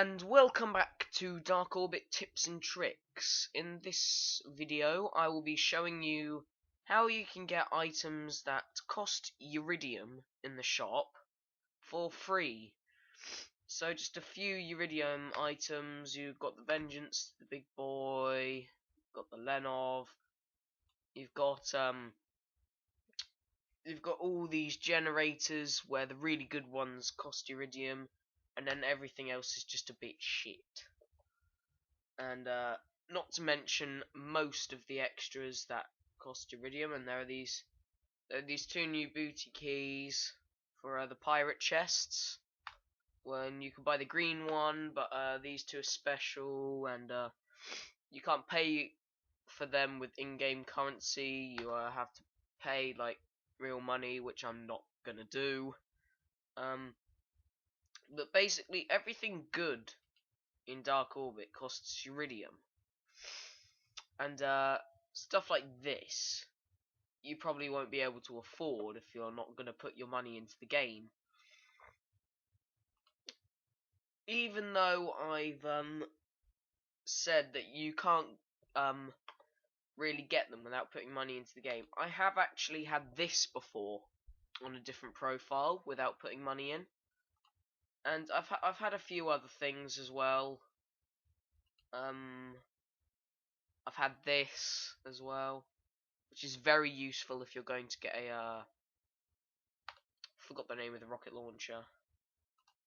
and welcome back to DarkOrbit Tips and Tricks. In this video I will be showing you how you can get items that cost uridium in the shop for free. So just a few uridium items. You've got the Vengeance, the big boy, you've got the Lenov, you've got all these generators where the really good ones cost uridium, and then everything else is just a bit shit. And not to mention most of the extras that cost uridium, and there are these two new booty keys for the pirate chests. When you can buy the green one, but these two are special, and you can't pay for them with in-game currency. You have to pay like real money, which I'm not gonna do. But basically everything good in DarkOrbit costs uridium, and stuff like this you probably won't be able to afford if you're not going to put your money into the game. Even though I've said that you can't really get them without putting money into the game, I have actually had this before on a different profile without putting money in. And I've had a few other things as well. I've had this as well, which is very useful if you're going to get a forgot the name of the rocket launcher.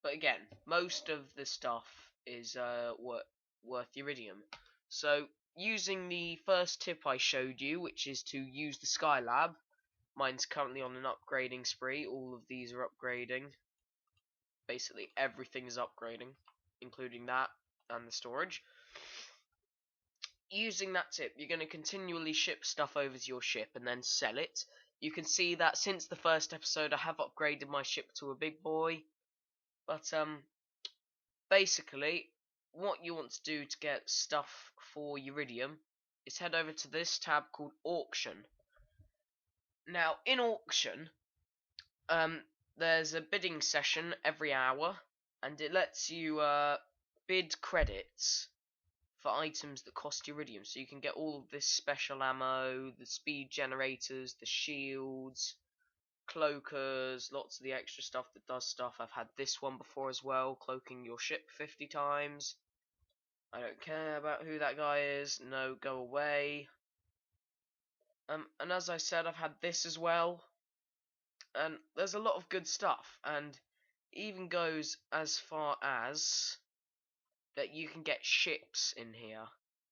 But again, most of the stuff is worth uridium. So using the first tip I showed you, which is to use the Skylab, mine's currently on an upgrading spree. All of these are upgrading. Basically everything is upgrading, including that and the storage. Using that tip, you're going to continually ship stuff over to your ship and then sell it. You can see that since the first episode I have upgraded my ship to a big boy. But basically what you want to do to get stuff for uridium is head over to this tab called Auction. Now in Auction, there's a bidding session every hour, and it lets you bid credits for items that cost uridium. So you can get all of this special ammo, the speed generators, the shields, cloakers, lots of the extra stuff that does stuff. I've had this one before as well, cloaking your ship 50 times. I don't care about who that guy is. No, go away. And as I said, I've had this as well. And there's a lot of good stuff, and even goes as far as that you can get ships in here.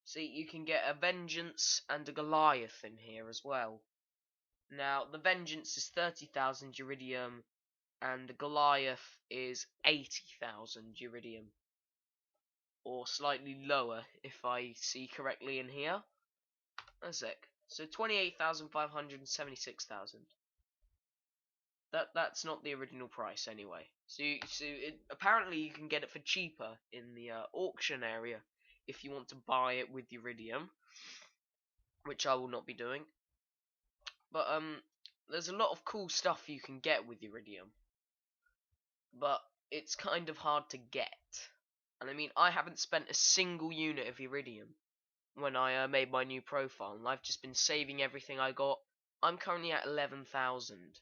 See, you can get a Vengeance and a Goliath in here as well. Now, the Vengeance is 30,000 uridium, and the Goliath is 80,000 uridium. Or slightly lower, if I see correctly in here. A sec. So 28,500 and 76,000. That's not the original price anyway. So apparently you can get it for cheaper in the auction area if you want to buy it with uridium, which I will not be doing. But there's a lot of cool stuff you can get with uridium, but it's kind of hard to get. And I mean, I haven't spent a single unit of uridium when I made my new profile, and I've just been saving everything I got. I'm currently at 11,000.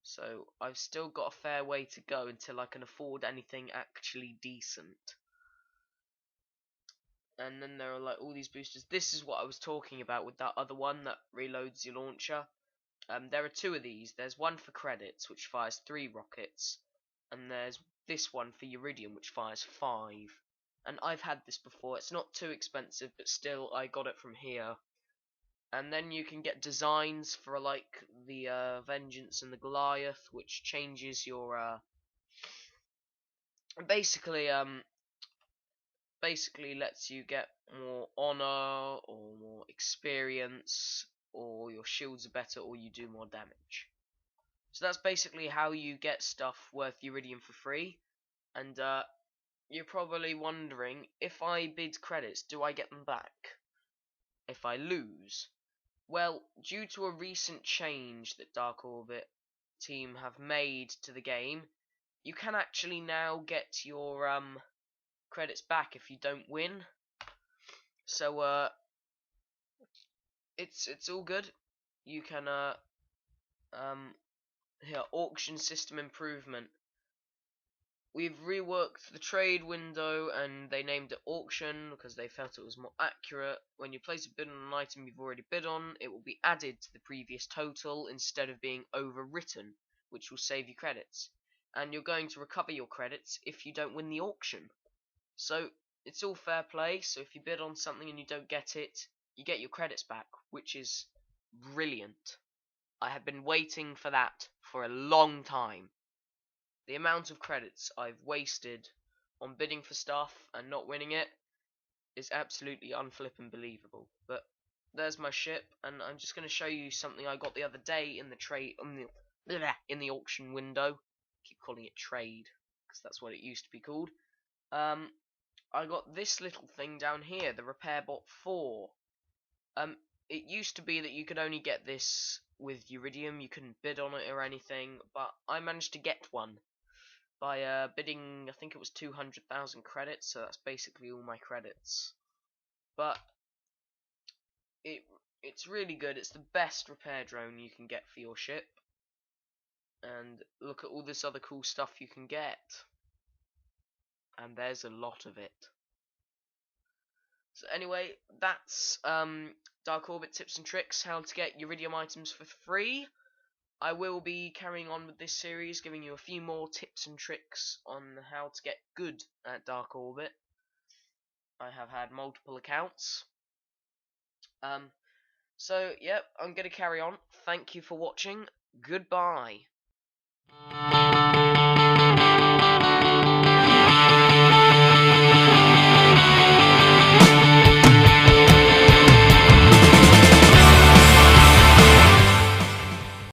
So I've still got a fair way to go until I can afford anything actually decent. And then there are like all these boosters. This is what I was talking about with that other one that reloads your launcher. There are two of these. There's one for credits, which fires 3 rockets, and there's this one for uridium, which fires 5. And I've had this before. It's not too expensive, but still I got it from here. And then you can get designs for like the Vengeance and the Goliath, which changes your basically lets you get more honor or more experience, or your shields are better, or you do more damage. So that's basically how you get stuff worth uridium for free. And you're probably wondering, if I bid credits, do I get them back if I lose? Well, due to a recent change that DarkOrbit team have made to the game, you can actually now get your credits back if you don't win. So it's all good. You can here, auction system improvement. We've reworked the trade window and they named it auction because they felt it was more accurate. When you place a bid on an item you've already bid on, it will be added to the previous total instead of being overwritten, which will save you credits. And you're going to recover your credits if you don't win the auction. So it's all fair play. So if you bid on something and you don't get it, you get your credits back, which is brilliant. I have been waiting for that for a long time. The amount of credits I've wasted on bidding for stuff and not winning it is absolutely unflippin' believable. But there's my ship, and I'm just going to show you something I got the other day in the in the auction window. I keep calling it trade because that's what it used to be called. I got this little thing down here, the RepairBot 4. It used to be that you could only get this with uridium, you couldn't bid on it or anything, but I managed to get one by bidding, I think it was 200,000 credits, so that's basically all my credits. But it's really good. It's the best repair drone you can get for your ship. And look at all this other cool stuff you can get. And there's a lot of it. So anyway, that's DarkOrbit tips and tricks, how to get uridium items for free. I will be carrying on with this series, giving you a few more tips and tricks on how to get good at DarkOrbit. I have had multiple accounts. So, yep, I'm going to carry on. Thank you for watching. Goodbye.